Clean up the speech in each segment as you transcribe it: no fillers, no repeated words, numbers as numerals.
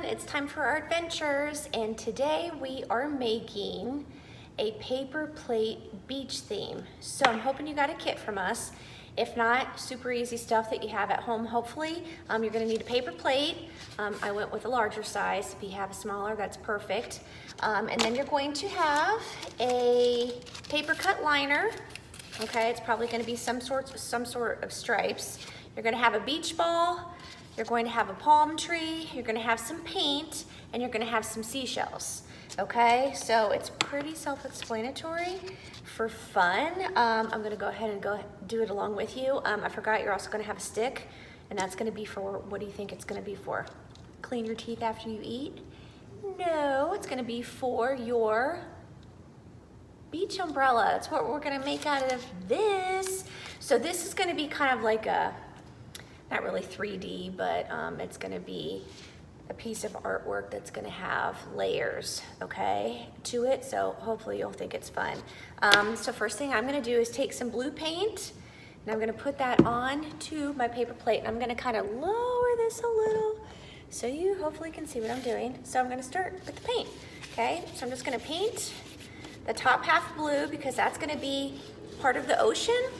it's time for ArtVentures, and today we are making a paper plate beach theme. So I'm hoping you got a kit from us. If not, super easy stuff that you have at home, hopefully. You're gonna need a paper plate. I went with a larger size. If you have a smaller, that's perfect. And then you're going to have a paper cut liner. Okay, it's probably gonna be some sort of stripes. You're gonna have a beach ball. You're going to have a palm tree, you're gonna have some paint, and you're gonna have some seashells, okay? So it's pretty self-explanatory for fun. I'm gonna go ahead and do it along with you. I forgot you're also gonna have a stick, and that's gonna be for, what do you think it's gonna be for? Clean your teeth after you eat? No, it's gonna be for your beach umbrella. That's what we're gonna make out of this. So this is gonna be kind of like a, not really 3D, but it's gonna be a piece of artwork that's gonna have layers, okay, to it. So hopefully you'll think it's fun. So first thing I'm gonna do is take some blue paint, and I'm gonna put that on to my paper plate. And I'm gonna kind of lower this a little so you hopefully can see what I'm doing. So I'm gonna start with the paint, okay? So I'm just gonna paint the top half blue because that's gonna be part of the ocean.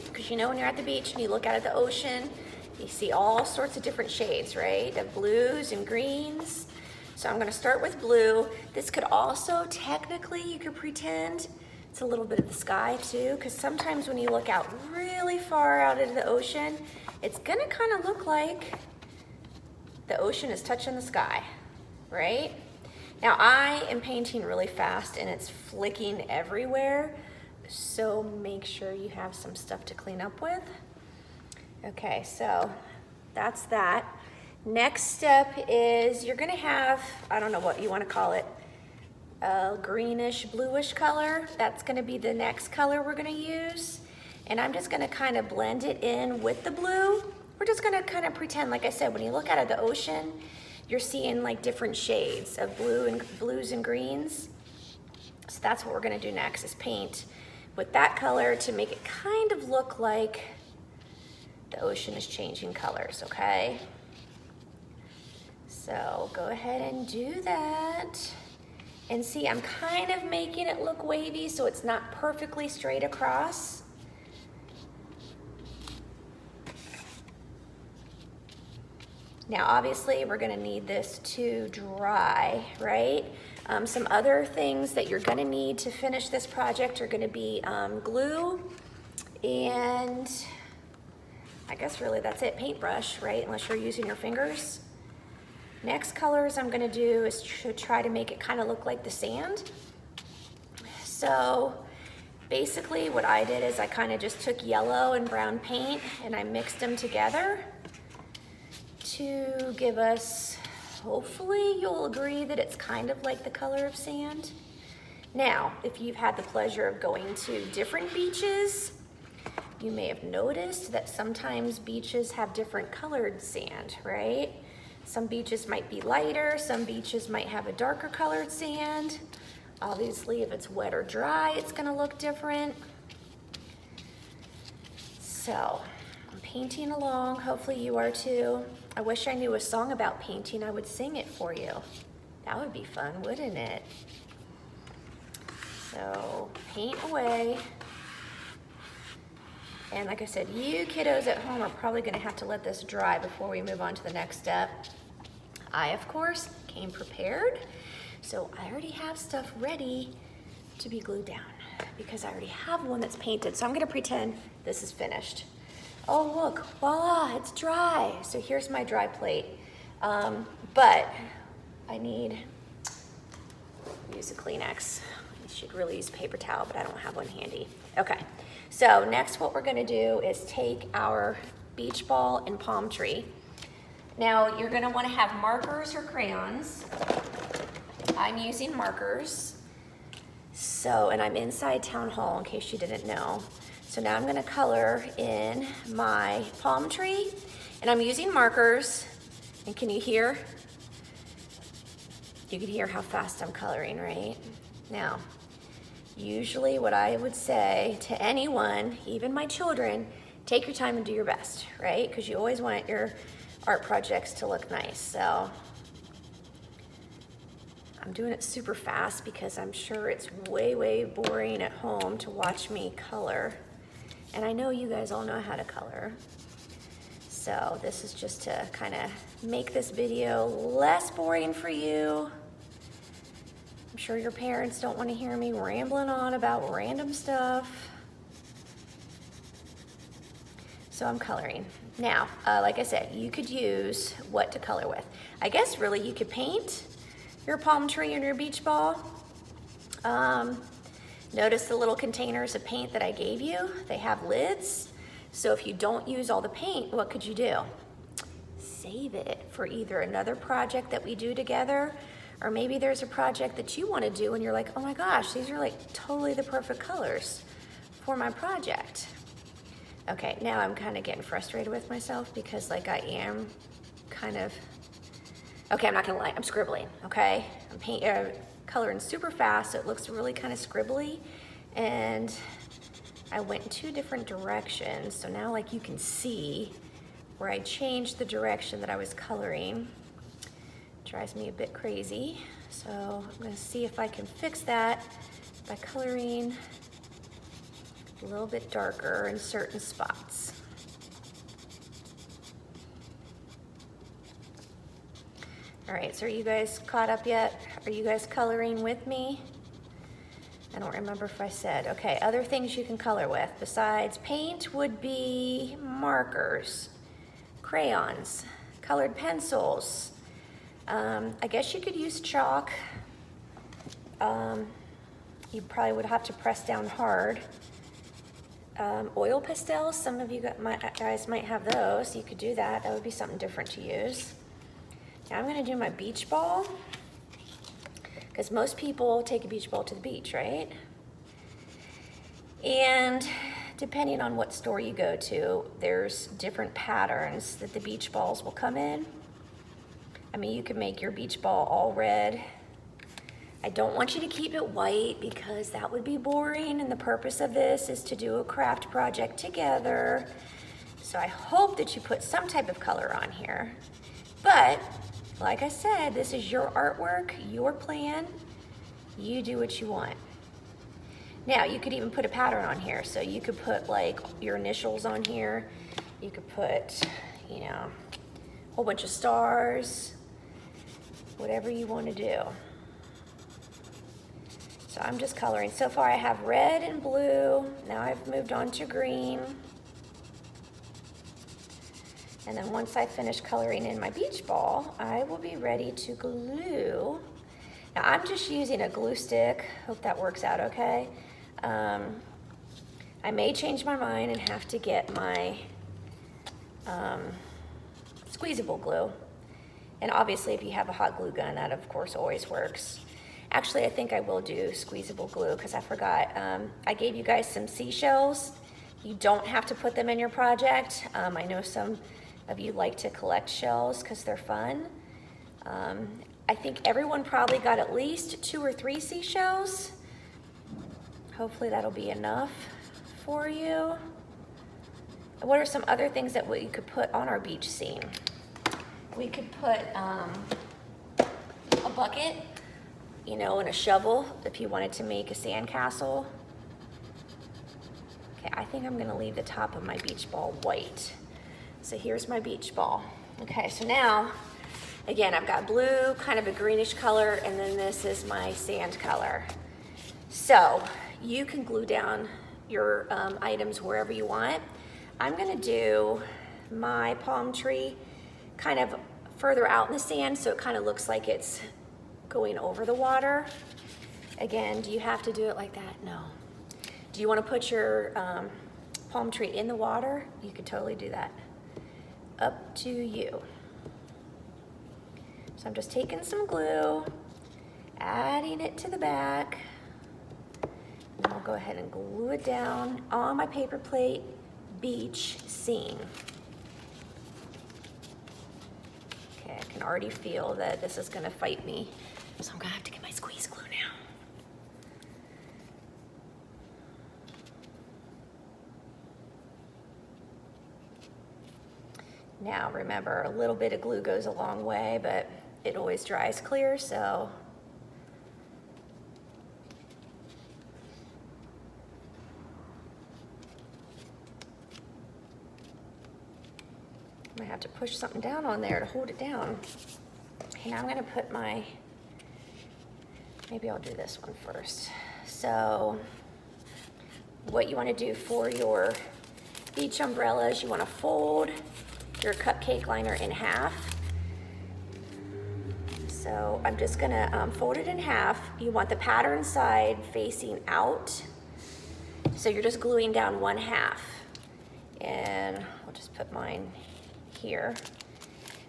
Because you know when you're at the beach and you look out at the ocean, you see all sorts of different shades, right? Of blues and greens. So I'm gonna start with blue. This could also, technically, you could pretend it's a little bit of the sky too, because sometimes when you look out really far out into the ocean, it's gonna kind of look like the ocean is touching the sky, right? Now I am painting really fast and it's flicking everywhere, so make sure you have some stuff to clean up with. Okay, so that's that. Next step is you're gonna have, I don't know what you wanna call it, a greenish, bluish color. That's gonna be the next color we're gonna use. And I'm just gonna kind of blend it in with the blue. We're just gonna kind of pretend, like I said, when you look out at the ocean, you're seeing like different shades of blues and greens. So that's what we're gonna do next, is paint with that color to make it kind of look like the ocean is changing colors, okay? So go ahead and do that. And see, I'm kind of making it look wavy so it's not perfectly straight across. Now, obviously, we're gonna need this to dry, right? Some other things that you're gonna need to finish this project are gonna be glue, and I guess really that's it, paintbrush, right? Unless you're using your fingers. Next colors I'm gonna do is to try to make it kind of look like the sand. So basically what I did is I kind of just took yellow and brown paint and I mixed them together to give us, hopefully you'll agree that it's kind of like the color of sand. Now, if you've had the pleasure of going to different beaches, you may have noticed that sometimes beaches have different colored sand, right? Some beaches might be lighter, some beaches might have a darker colored sand. Obviously, if it's wet or dry, it's gonna look different. So, I'm painting along, hopefully you are too. I wish I knew a song about painting, I would sing it for you. That would be fun, wouldn't it? So, paint away. And like I said, you kiddos at home are probably gonna have to let this dry before we move on to the next step. I, of course, came prepared. So I already have stuff ready to be glued down because I already have one that's painted. So I'm gonna pretend this is finished. Oh look, voila, it's dry. So here's my dry plate. But I need, use a Kleenex. I should really use a paper towel, but I don't have one handy. Okay. So next what we're gonna do is take our beach ball and palm tree. Now you're gonna wanna have markers or crayons. I'm using markers. So, and I'm inside Town Hall in case you didn't know. So now I'm gonna color in my palm tree and I'm using markers. And can you hear? You can hear how fast I'm coloring, right? Now, usually what I would say to anyone, even my children, take your time and do your best, right? Because you always want your art projects to look nice. So I'm doing it super fast because I'm sure it's way, way boring at home to watch me color. And I know you guys all know how to color. So this is just to kind of make this video less boring for you. I'm sure your parents don't want to hear me rambling on about random stuff. So I'm coloring. Now, like I said, you could use what to color with. I guess really you could paint your palm tree and your beach ball. Notice the little containers of paint that I gave you. They have lids. So if you don't use all the paint, what could you do? Save it for either another project that we do together, or maybe there's a project that you want to do and you're like, oh my gosh, these are like totally the perfect colors for my project. Okay, now I'm kind of getting frustrated with myself because like I am kind of, okay, I'm not gonna lie, I'm scribbling, okay? I'm coloring super fast, so it looks really kind of scribbly, and I went in two different directions, so now like you can see where I changed the direction that I was coloring. Drives me a bit crazy, so I'm gonna see if I can fix that by coloring a little bit darker in certain spots. All right, so are you guys caught up yet? Are you guys coloring with me? I don't remember if I said. Okay, other things you can color with besides paint would be markers, crayons, colored pencils. I guess you could use chalk. You probably would have to press down hard. Oil pastels, some of you guys might have those. You could do that. That would be something different to use. Now I'm gonna do my beach ball, because most people take a beach ball to the beach, right? And depending on what store you go to, there's different patterns that the beach balls will come in. I mean, you can make your beach ball all red. I don't want you to keep it white because that would be boring, and the purpose of this is to do a craft project together. So I hope that you put some type of color on here. But like I said, this is your artwork, your plan. You do what you want. Now, you could even put a pattern on here. So you could put like your initials on here. You could put, you know, a whole bunch of stars, whatever you want to do. So I'm just coloring. So far I have red and blue. Now I've moved on to green. And then once I finish coloring in my beach ball, I will be ready to glue. Now I'm just using a glue stick. Hope that works out okay. I may change my mind and have to get my squeezable glue. And obviously if you have a hot glue gun, that of course always works. Actually, I think I will do squeezable glue because I forgot. I gave you guys some seashells. You don't have to put them in your project. I know some of you like to collect shells because they're fun. I think everyone probably got at least 2 or 3 seashells. Hopefully that'll be enough for you. What are some other things that we could put on our beach scene? We could put a bucket, you know, and a shovel if you wanted to make a sandcastle. Okay, I think I'm gonna leave the top of my beach ball white. So here's my beach ball. Okay, so now, again, I've got blue, kind of a greenish color, and then this is my sand color. So you can glue down your items wherever you want. I'm gonna do my palm tree kind of further out in the sand so it kind of looks like it's going over the water. Again, do you have to do it like that? No. Do you want to put your palm tree in the water? You could totally do that. Up to you. So I'm just taking some glue, adding it to the back, and I'll go ahead and glue it down on my paper plate beach scene. Okay, I can already feel that this is gonna fight me. So I'm gonna have to get my squeeze glue now. Now remember, a little bit of glue goes a long way, but it always dries clear, so I'm gonna have to push something down on there to hold it down. Okay, now I'm gonna put my, maybe I'll do this one first. So what you wanna do for your beach umbrellas, you wanna fold your cupcake liner in half. So I'm just gonna fold it in half. You want the pattern side facing out. So you're just gluing down one half. And I'll just put mine here.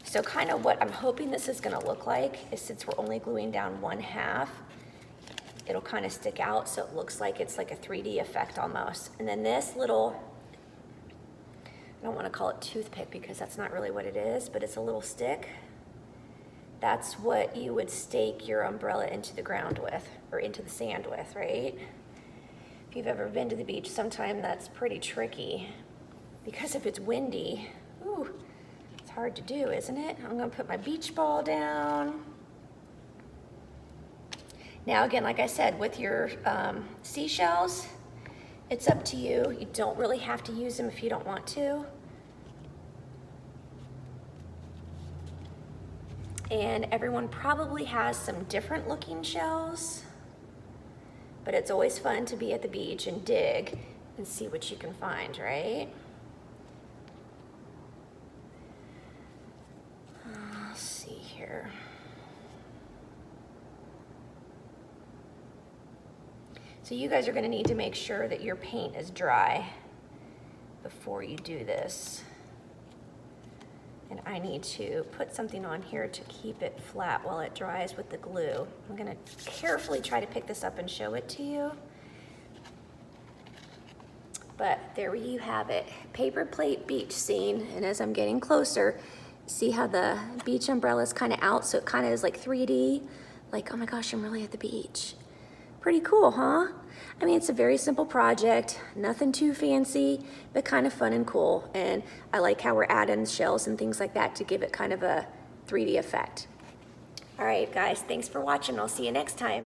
So kind of what I'm hoping this is gonna look like is, since we're only gluing down one half, it'll kind of stick out so it looks like it's like a 3D effect almost. And then this little, I don't want to call it toothpick because that's not really what it is, but it's a little stick. That's what you would stake your umbrella into the ground with, or into the sand with, right? If you've ever been to the beach, sometime that's pretty tricky because if it's windy, ooh, it's hard to do, isn't it? I'm gonna put my beach ball down. Now again, like I said, with your seashells, it's up to you. You don't really have to use them if you don't want to. And everyone probably has some different looking shells, but it's always fun to be at the beach and dig and see what you can find, right? Let's see here. So you guys are gonna need to make sure that your paint is dry before you do this. And I need to put something on here to keep it flat while it dries with the glue. I'm gonna carefully try to pick this up and show it to you. But there you have it, paper plate beach scene. And as I'm getting closer, see how the beach umbrella is kind of out, so it kind of is like 3D, like, oh my gosh, I'm really at the beach. Pretty cool, huh? I mean, it's a very simple project, nothing too fancy, but kind of fun and cool. And I like how we're adding shells and things like that to give it kind of a 3D effect. All right, guys, thanks for watching. I'll see you next time.